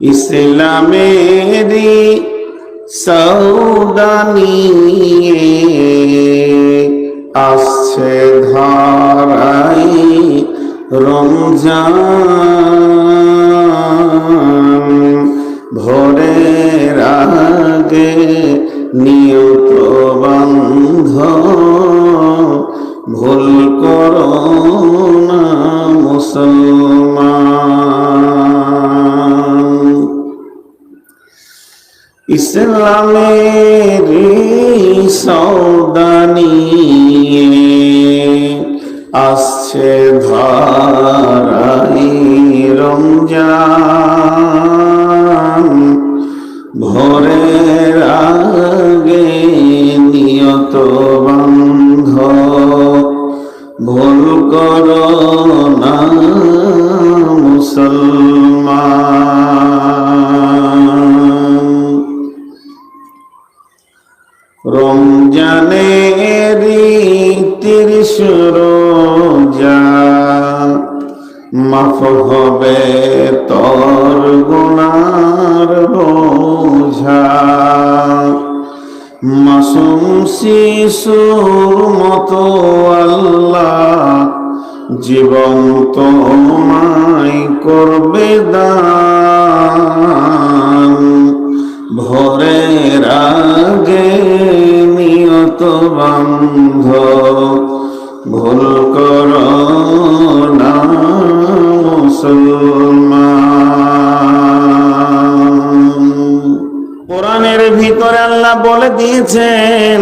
ইসলামেরি সৌদা নিয়ে আসছে ধারাই রমজান, ভোরের আগে নিয়ত বন্ধ, ভুল করো না মুসলমান। ইসলামের সৌদা নিয়ে আসছে ধারাই রমজান, ভোরের আগে নিয়ত বন্ধ, ভুল করো না মুসলমান। রমজানের 30 রোজা মাফ হবে তোর গুনার বোঝা, মাসুম শিশুর মতো আল্লাহ জীবন তোমায় করবে দান, ভোরের আগে নিয়ত বন্ধ, ভুল করো না মুসলমান। কোরআনের ভিতরে আল্লাহ বলে দিয়েছেন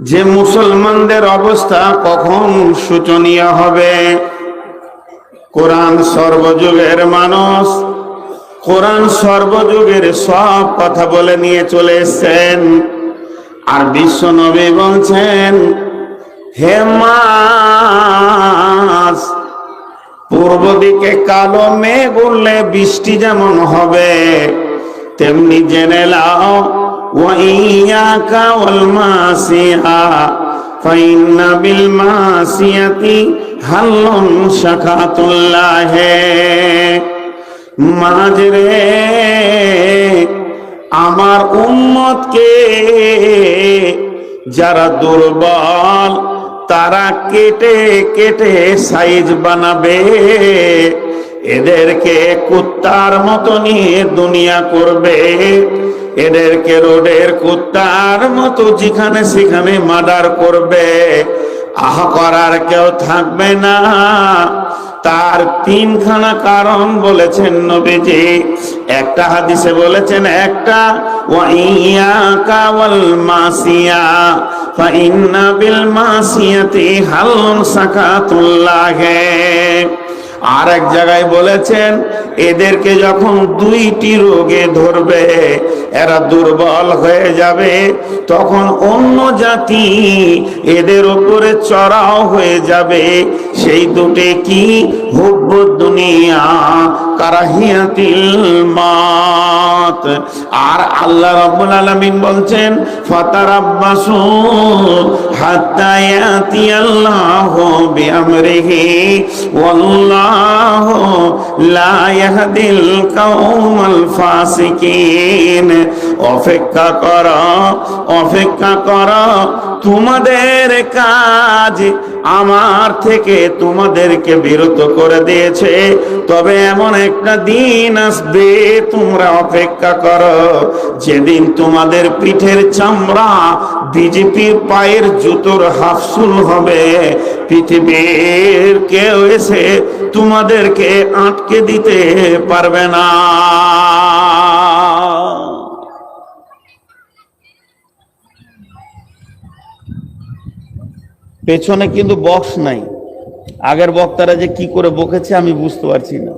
যে মুসলমানদের অবস্থা কখন শোচনীয় হবে। কোরআন সর্বযুগের মানুষ, কোরআন সর্বযুগের সব কথা বলে নিয়ে চলে এসেছেন। আর বিশ্ব নবী বলছেন, হে মাস, পূর্ব দিকে কালো মেঘ উঠলে বৃষ্টি যেমন হবে, তেমনি জেনে লাও ওয়াইয়াকা ওয়াল মাসিয়া ফাইন্না বিল মাসিয়াতি হাল্লুন শাকাতুল্লাহ। মাঝরে আমার উম্মতকে যারা দুর্বল তারা কেটে কেটে সাইজ বানাবে, এদেরকে কুত্তার মতো নিয়ে দুনিয়া করবে, এদেরকে রোডের কুত্তার মতো যেখানে সেখানে মার্ডার করবে, আহ করার কেউ থাকবে না। তার 3খানা কারণ বলেছেন নবীজি। একটা হাদিসে বলেছেন, একটা ওয়াইয়াকা ওয়াল মাসিয়া ফাইন্না বিল মাসিয়াতি হাল্লুন শাকাতুল্লাহ। আর এক জায়গায় বলেছেন, এদেরকে যখন 2টি রোগে ধরবে, এরা দুর্বল হয়ে যাবে, তখন অন্য জাতি এদের উপরে চড়াও হয়ে যাবে। সেই দুটি কি? হুব্বুদ দুনিয়া, কারাহিয়াতিল মাউত। আর আল্লাহ রাব্বুল আলামিন বলছেন, ফাতারাব্বাসু হাত্তা ইয়াতিয়াল্লাহু বিআমরিহি ওয়াল্লাহু লা ইয়াহদিল কওমাল ফাসিকিন। অপেক্ষা করো, অপেক্ষা করো, তোমাদের কাজ আমার থেকে তোমাদেরকে বিরত করে দিয়েছে, তবে এমন একটা দিন আসবে, তোমরা অপেক্ষা করো, যেদিন তোমাদের পিঠের চামড়া বিজেপির পায়ের জুতোর হাফসুল হবে। পৃথিবীর কেউ এসে তোমাদেরকে আটকে দিতে পারবে না। পেছনে কিন্তু বক্স নাই। আগের বক্তারা যে কি করে বকেছে আমি বুঝতে পারছি না।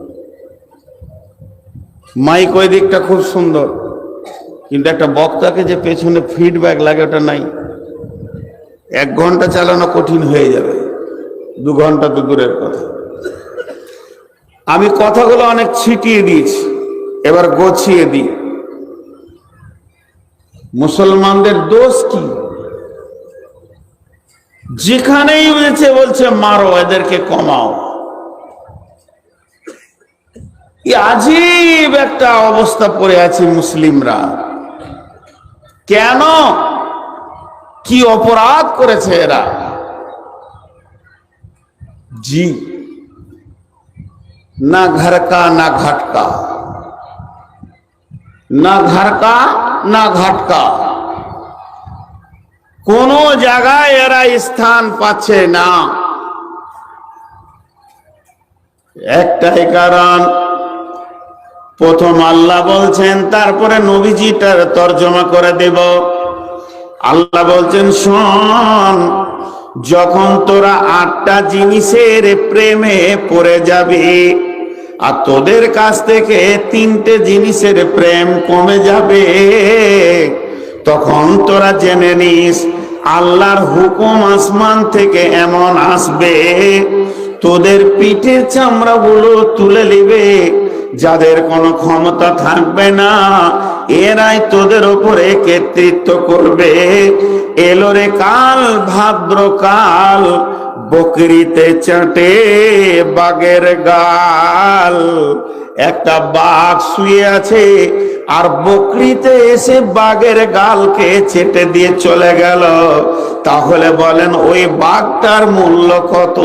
মাইক ওই দিকটা খুব সুন্দর, কিন্তু একটা বক্তাকে যে পেছনে ফিডব্যাক লাগে ওটা নাই। 1 ঘন্টা চালানো কঠিন হয়ে যাবে, 2 ঘন্টা তো দূরের কথা। আমি কথাগুলো অনেক ছিটিয়ে দিয়েছি, এবার গোছিয়ে দিই। মুসলমানদের দোষ কি? যেখানেই উঠেছে বলছে মারো, এদেরকে কমাও। আজীব একটা অবস্থা পড়ে আছে মুসলিমরা। কেন? কি অপরাধ করেছে এরা? জি, না ঘরকা না ঘাটকা, না ঘরকা না ঘাটকা, কোন জায়গায় এরা স্থান পাচ্ছে না। একটাই কারণ, প্রথম আল্লাহ বলছেন, তারপরে নবীজিটার তর্জমা করে দেব। আল্লাহ বলছেন, শোন, যখন তোরা 8টা জিনিসের প্রেমে পড়ে যাবি আর তোদের কাছ থেকে 3টে জিনিসের প্রেম কমে যাবে, তখন তোরা জেনে নিস আল্লাহর হুকুম আসমান থেকে এমন আসবে, তোদের পিঠের চামড়াগুলো তুলে নিবে। যাদের কোনো ক্ষমতা থাকবে না, এরাই তোদের উপরে কর্তৃত্ব করবে। এলো রে কাল, ভাদ্র কাল, বকরিতে চাটে বাঘের গাল। একটা বাঘ শুয়ে আছে আর বকরিতে এসে বাঘের গালকে চেটে দিয়ে চলে গেল। তাহলে বলেন ওই বাঘটার মূল্য কত?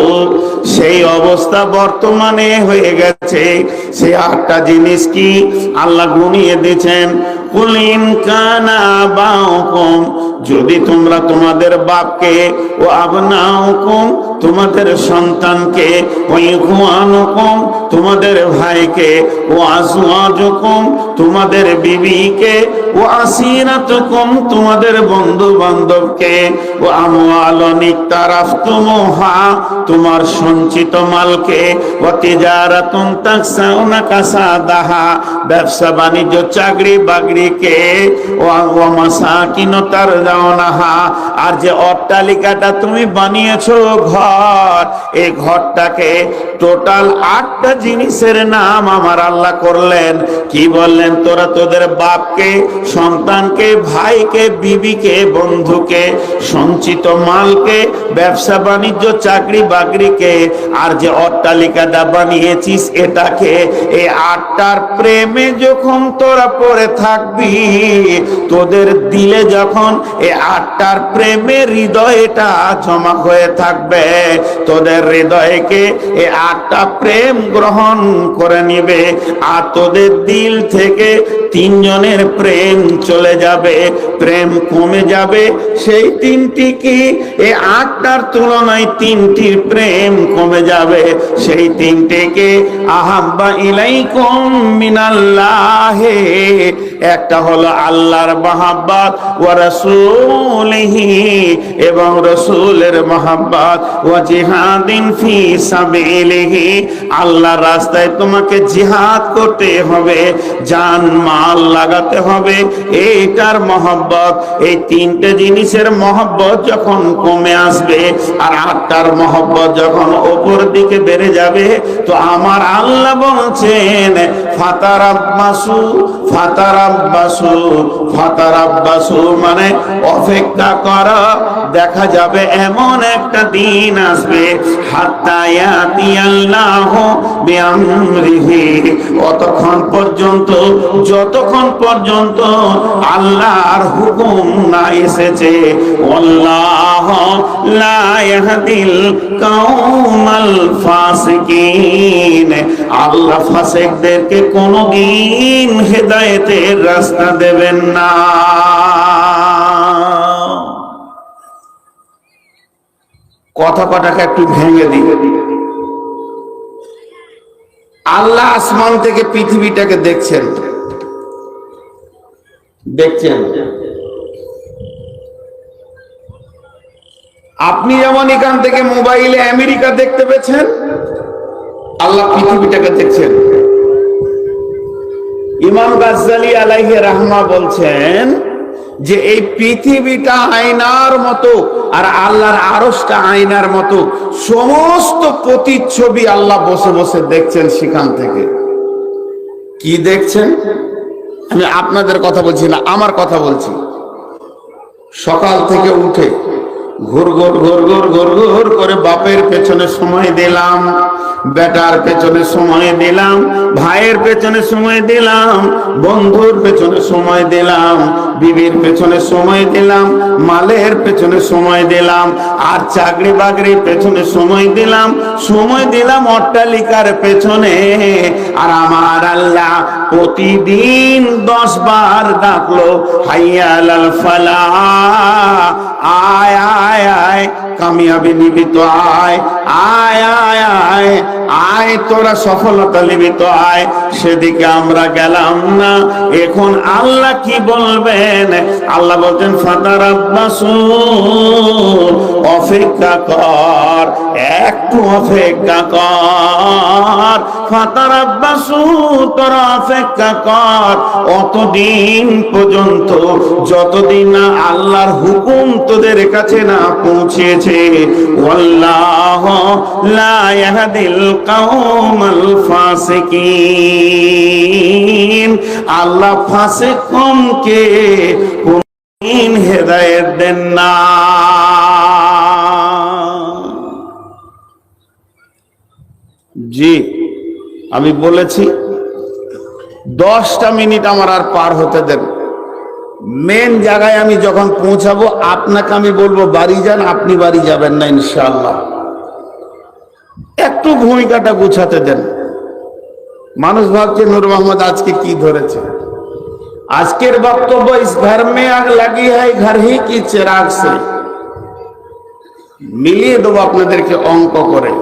সেই অবস্থা বর্তমানে হয়ে গেছে। সেই 8টা জিনিস কি আল্লাহ গুনিয়ে দিয়েছেন। কুলিন কানা বাউকুম, যদি তোমরা তোমাদের বাপকে, ও আবনাউকুম, তোমাদের সন্তানকে, ও ইখওয়ানুকুম, তোমাদের ভাইকে, ও আজওয়াজুকুম, তোমাদের বিবিকে, ও আসিরাতুকুম, তোমাদের বন্ধু বান্ধবকে, ও আমওয়ালুন ইকতারাফতুমুহা, তোমার সঞ্চিত মালকে, ও তিজারাতুন তাকসাউনা কাসাদাহা, ব্যবসা বাণিজ্য চাকরি বাকরিকে, ও মাসাকিন তারজাউনাহা, আর যে অট্টালিকাটা তুমি বানিয়েছো ঘর, এই ঘরটাকে টোটাল 8টা জিনিসের নাম আমার আল্লাহ করলেন। কি বললেন? তোরা তোদের বাপকে, সন্তানকে, ভাইকে, বিবিকে, বন্ধুকে, সঞ্চিত মালকে, ব্যবসা বাণিজ্য চাকরি বাকরিকে, আর যে অট্টালিকাটা বানিয়েছিস এটাকে, এই 8টার প্রেমে যখন তোরা পড়ে থাকবি, তোদের দিলে যখন এই 8টার প্রেমে হৃদয়টা জমা হয়ে থাকবে, তোদের হৃদয়কে এই 8টা প্রেম গ্রহণ করে নিবে, আর তোদের দিল থেকে 3 জনের প্রেম চলে যাবে, প্রেম কমে যাবে। সেই 3টি কি? এই 8টার তুলনায় 3টির প্রেম কমে যাবে। সেই 3টিকে আহাব্বা ইলাইকুম মিনাল্লাহি, একটা হলো আল্লাহর মহব্বত, ওয়া রাসূলিহি, এবং রাসূলের মহব্বত, ওয়া জিহাদিন ফি সাবিলিহি, আল্লাহর রাস্তায় তোমাকে জিহাদ করতে হবে, জান মাল লাগাতে হবে, এইটার মহব্বত। এই 3টে জিনিসের মহব্বত যখন কমে আসবে আর 8টার মহব্বত যখন উপর দিকে বেড়ে যাবে, তো আমার আল্লাহ বলছেন ফাতারাব্বাসু, ফাতারাব্বাসু, ফাতারাব্বাসু মানে অপেক্ষা করো, দেখা যাবে এমন একটা দিন আসবে, হাত্তা ইয়াতিয়াল্লাহু বিআমরিহি, অতক্ষণ পর্যন্ত, যতক্ষণ পর্যন্ত আল্লাহর হুকুম না এসেছে। আল্লাহু লা ইয়াহদিল কাওমাল ফাসিকিন, আল্লাহ ফাসিকদেরকে কোনদিন হেদায়েতের রাস্তা দেবেন না। কথা কটাকে একটু ভেঙে দিই। আল্লাহ আসমান থেকে পৃথিবীটাকে দেখছেন, দেখছেন। আপনি যেমন এখান থেকে মোবাইলে আমেরিকা দেখতে পেয়েছেন, আল্লাহ পৃথিবীটাকে দেখছেন। ইমাম গাজ্জালি আলাইহি রাহমা বলছেন যে এই পৃথিবীটা আয়নার মতো আর আল্লাহর আরশটা আয়নার মতো, সমস্ত প্রতিচ্ছবি আল্লাহ বসে বসে দেখছেন সেখান থেকে। কি দেখছেন? আমি আপনাদের কথা বলছি না, আমার কথা বলছি। সকাল থেকে উঠে ঘুর ঘুর ঘুর ঘুর ঘুর ঘুর করে বাপের পেছনে সময় দিলাম, বেটার পেছনে সময় দিলাম, ভাইয়ের পেছনে সময় দিলাম, বন্ধুর পেছনে সময় দিলাম, বিবির পেছনে সময় দিলাম, মালের পেছনে সময় দিলাম, আর চাকরি বাকরির পেছনে সময় দিলাম অট্টালিকার পেছনে। আর আমার আল্লাহ প্রতিদিন 10 বার ডাকলো, হাইয়া আলাল ফালাহ, আয় আয় আয়, কামিয়াবি নিবি তো আয়, আয় আয় আয় আয়, তোরা সফলতা নিবি তো আয়। সেদিকে আমরা গেলাম না। এখন আল্লাহ কি বলবেন? আল্লাহ বলছেন ফাতারাব্বাসু, অপেক্ষা কর, একটু অপেক্ষা কর। ফাতারাব্বাসু, তোরা অপেক্ষা কর অতদিন পর্যন্ত যতদিন না আল্লাহর হুকুম তোদের কাছে না পৌঁছেছে। ওয়াল্লাহু লা ইয়াহদিল কওমাল ফাসিকিন, আল্লাহ ফাসিক কওমকে কোনদিন হেদায়েত দেন না। জি, আমি বলেছি 10টা মিনিট আমার আর পার হতে দেন। মেন জায়গায় আমি যখন পৌঁছাবো আপনাকে আমি বলবো বাড়ি যান, আপনি বাড়ি যাবেন না ইনশাআল্লাহ। একটু ভূমিকাটা গুছাতে দেন। মানুষ ভাবছে নূর মোহাম্মদ আজকে কি ধরেছে। আজকের বক্তব্য ইস ঘর মে আগ লাগি হ্যায় ঘর হি কি চিরাগ সে, মিলিয়ে দেবো আপনাদেরকে অঙ্ক করে।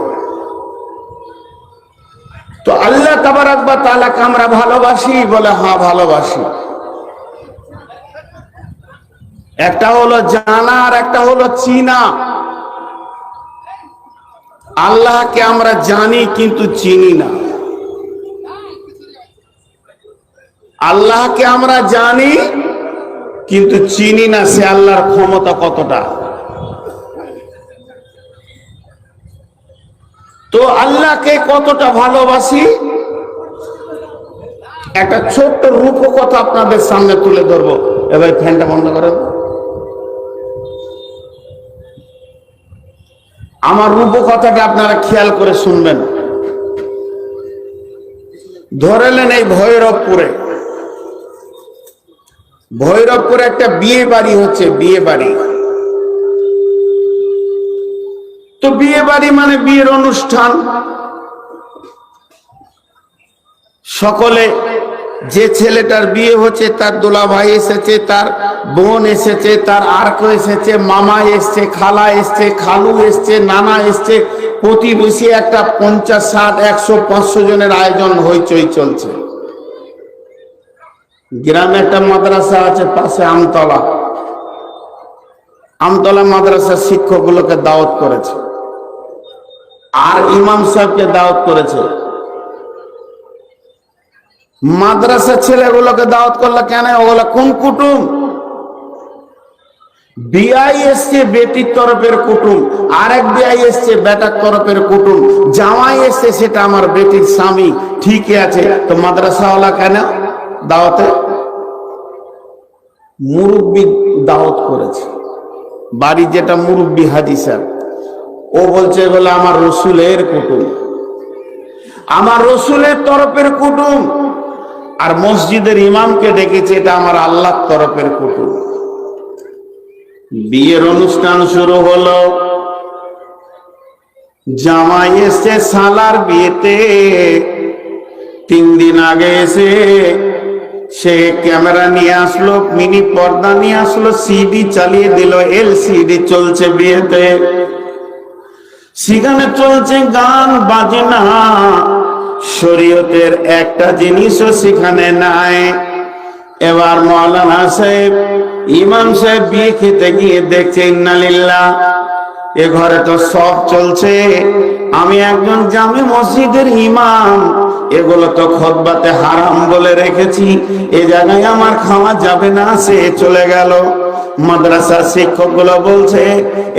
তো আল্লাহ তাবারাক ওয়া তাআলাকে আমরা ভালোবাসি, বলে হ্যাঁ ভালোবাসি। একটা হলো জানা আর একটা হলো চিনা। আল্লাহকে আমরা জানি কিন্তু চিনি না। আল্লাহকে আমরা জানি কিন্তু চিনি না সে আল্লাহর ক্ষমতা কতটা। তো আল্লাহকে কতটা ভালোবাসি, একটা ছোট্ট রূপকথা আপনাদের সামনে তুলে ধরবো। এবার ফ্যানটা বন্ধ করেন। আমার রূপকথাটা আপনারা খেয়াল করে শুনবেন। ধরেলেন এই ভৈরবপুরে একটা বিয়ে বাড়ি হচ্ছে, বিয়ে বাড়ি। তো বিয়ে বাড়ি মানে বিয়ের অনুষ্ঠান। সকলে, যে ছেলেটার বিয়ে হচ্ছে তার দোলা ভাই এসেছে, তার বোন এসেছে, তার আরক এসেছে, মামা এসছে, খালা এসছে, খালু এসছে, নানা এসছে, প্রতিবেশী একটা 50, 60, 100, 500 জনের আয়োজন হইচই চলছে। গ্রামে একটা মাদ্রাসা আছে পাশে, আমতলা মাদ্রাসার শিক্ষকগুলোকে দাওয়াত করেছে আর ইমাম সাহেবকে দাওয়াত করেছে। মাদ্রাসার ছেলেগুলোকে দাওয়াত করলে কেন? ওগুলো কোন কুটুম? বিআই এসছে বেটির তরফের কুটুম, আরেক বিআই এসছে বেটার তরফের কুটুম, জামাই এসছে সেটা আমার বেটির স্বামী। ঠিকই আছে, তো মাদ্রাসাওয়ালা কেন দাওয়াতে? মুরব্বি দাওয়াত করেছে, বাড়ি যেটা মুরব্বি হাজি সাহেব, ও বলছে বলে আমার রসুলের কুটুম, আমার রসুলের তরফের কুটুম। আর মসজিদের ইমামকে ডেকেছে, এটা আমার আল্লাহর তরফের কুটুম। বিয়ের অনুষ্ঠান শুরু হলো। জামাই এসছে শালার বিয়েতে 3 দিন আগে এসে সে ক্যামেরা নিয়ে আসলো, মিনি পর্দা নিয়ে আসলো, সিডি চালিয়ে দিল, এলসিডি চলছে বিয়েতে। সেখানে চলছে গান বাজনা, শরীয়তের একটা জিনিসও সেখানে নাই। এবার মাওলানা সাহেব, ইমাম সাহেব বিয়ে খেতে গিয়ে দেখছে ইন্নালিল্লাহ, এ ঘরে তো সব চলছে, আমি একজন জামে মসজিদের ইমাম, এগুলো তো খুতবাতে হারাম বলে রেখেছি, এ জায়গায় আমার খাওয়া যাবে না। সে চলে গেল। মাদ্রাসার শিক্ষকগুলো বলছে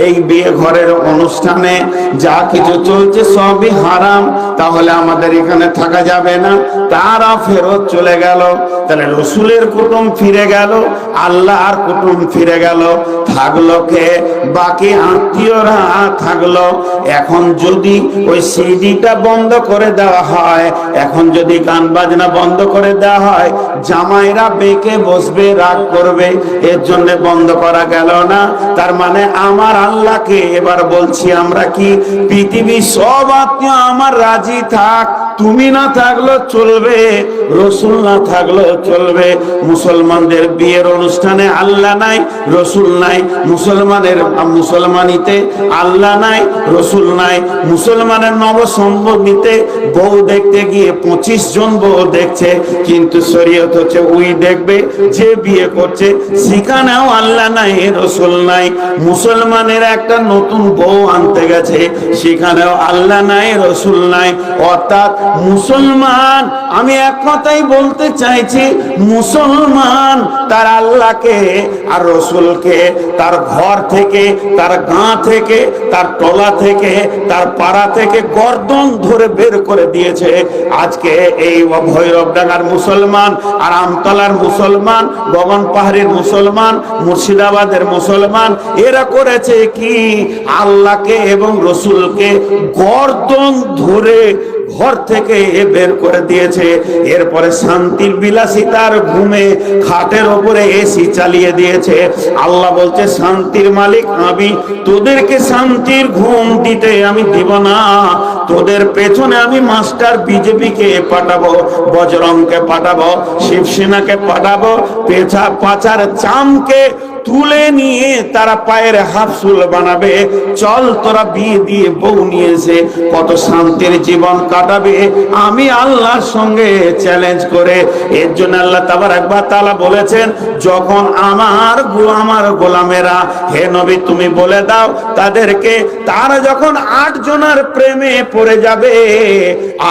এই বিয়ে ঘরের অনুষ্ঠানে যা কিছু চলছে সবই হারাম, তাহলে আমাদের এখানে থাকা যাবে না। তারা ফেরত চলে গেল। তাহলে রসুলের কুটুম ফিরে গেল, আল্লাহর কুটুম ফিরে গেল। থাকলো কে? বাকি আত্মীয়রা থাকলো। এখন যদি ওই সিডিটা বন্ধ করে দেওয়া হয়, এখন যদি গান বাজনা বন্ধ করে দেওয়া হয়, জামাইরা বেঁকে বসবে, রাগ করবে, এর জন্য বন্ধ করা গেল না। তার মানে আমার আল্লাহকে এবার বলছি আমরা কি, পৃথিবীর সব আত্মীয় আমার রাজি থাক, তুমি না থাকলেও চলবে, রসুল না থাকলেও চলবে। মুসলমানদের বিয়ের অনুষ্ঠানে আল্লাহ নাই, রসুল নাই। মুসলমানিতে আল্লাহ নাই, রসুল নাই। মুসলমানের নবসম্ভূতিতে বউ দেখতে গিয়ে 25 জন বউ দেখছে, কিন্তু শরীয়ত হচ্ছে ওই দেখবে যে বিয়ে করছে, সেখানেও আল্লাহ নাই, রসুল নাই। মুসলমানের একটা নতুন বউ আনতে গেছে, সেখানেও আল্লাহ নাই, রসুল নাই। অর্থাৎ মুসলমান, আমি এক কথাই বলতে চাইছি, মুসলমান তার আল্লাহকে আর রসুলকে তার ঘর থেকে, তার গাঁ থেকে, তার টলা থেকে, তার পাড়া থেকে গর্দন ধরে বের করে দিয়েছে। আজকে এই ভৈরবডাঙ্গার মুসলমান, আর আমতলার মুসলমান, গগন পাহাড়ের মুসলমান, মুর্শিদাবাদের মুসলমান, এরা করেছে কি, আল্লাহকে এবং রসুলকে গর্দন ধরে ঘর থেকে বের করে দিয়েছে। এরপরে শান্তির বিলাসিতার ঘুমে খাটের ওপরে এসি চালিয়ে দিয়েছে। আল্লাহ বলছে শান্তির মালিক আমি, তোদেরকে শান্তির ঘুম দিতে আমি দিব না। তোদের পেছনে আমি মাস্টার বিজেপিকে পাঠাবো, বজরংকে পাঠাবো, শিবসেনাকে পাঠাবো, পাচার চামকে তুলে নিয়ে তারা পায়ের হাফসুল বানাবে। চল তোরা বিয়ে দিয়ে বউ নিয়েছে, কত শান্তির জীবন কাটাবে আমি আল্লাহর সঙ্গে চ্যালেঞ্জ করে। এর জন্য আল্লাহ তাবারাক ওয়া তাআলা বলেছেন, যখন আমার গোলামেরা, হে নবী তুমি বলে দাও তাদেরকে, তারা যখন 8 জনের প্রেমে পড়ে যাবে,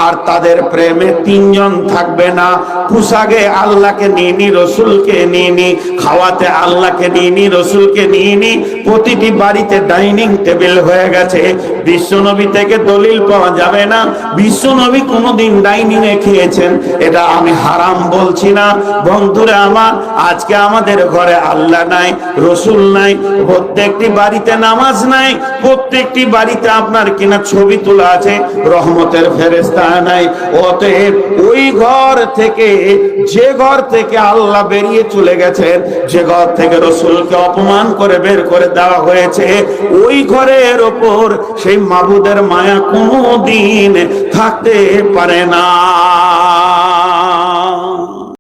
আর তাদের প্রেমে 3 জন থাকবে না, পোশাকে আল্লাহকে নিয়ে রসুলকে নিয়ে, খাওয়াতে আল্লাহকে নিয়ে রসুলকে নিয়ে, প্রতিটি বাড়িতে ডাইনিং টেবিল হয়ে গেছে। বিশ্বনবী থেকে দলিল পাওয়া যাবে না বিশ্বনবী কোনদিন ডাইনিং এ খেয়েছেন, এটা আমি হারাম বলছি না। বন্ধুরা আমার, আজকে আমাদের ঘরে আল্লাহ নাই, রসুল নাই, প্রত্যেকটি বাড়িতে নামাজ নাই, প্রত্যেকটি বাড়িতে আপনার কিনা ছবি তোলা আছে, রহমতের ফেরেশতা নাই। অতএব ওই ঘর থেকে, যে ঘর থেকে আল্লাহ বেরিয়ে চলে গেছেন, যে ঘর থেকে রসুলকে অপমান করে বের করে দেওয়া হয়েছে, ওই ঘরের ওপর সেই মাবুদের মায়া কোনদিন থাকতে পারে না।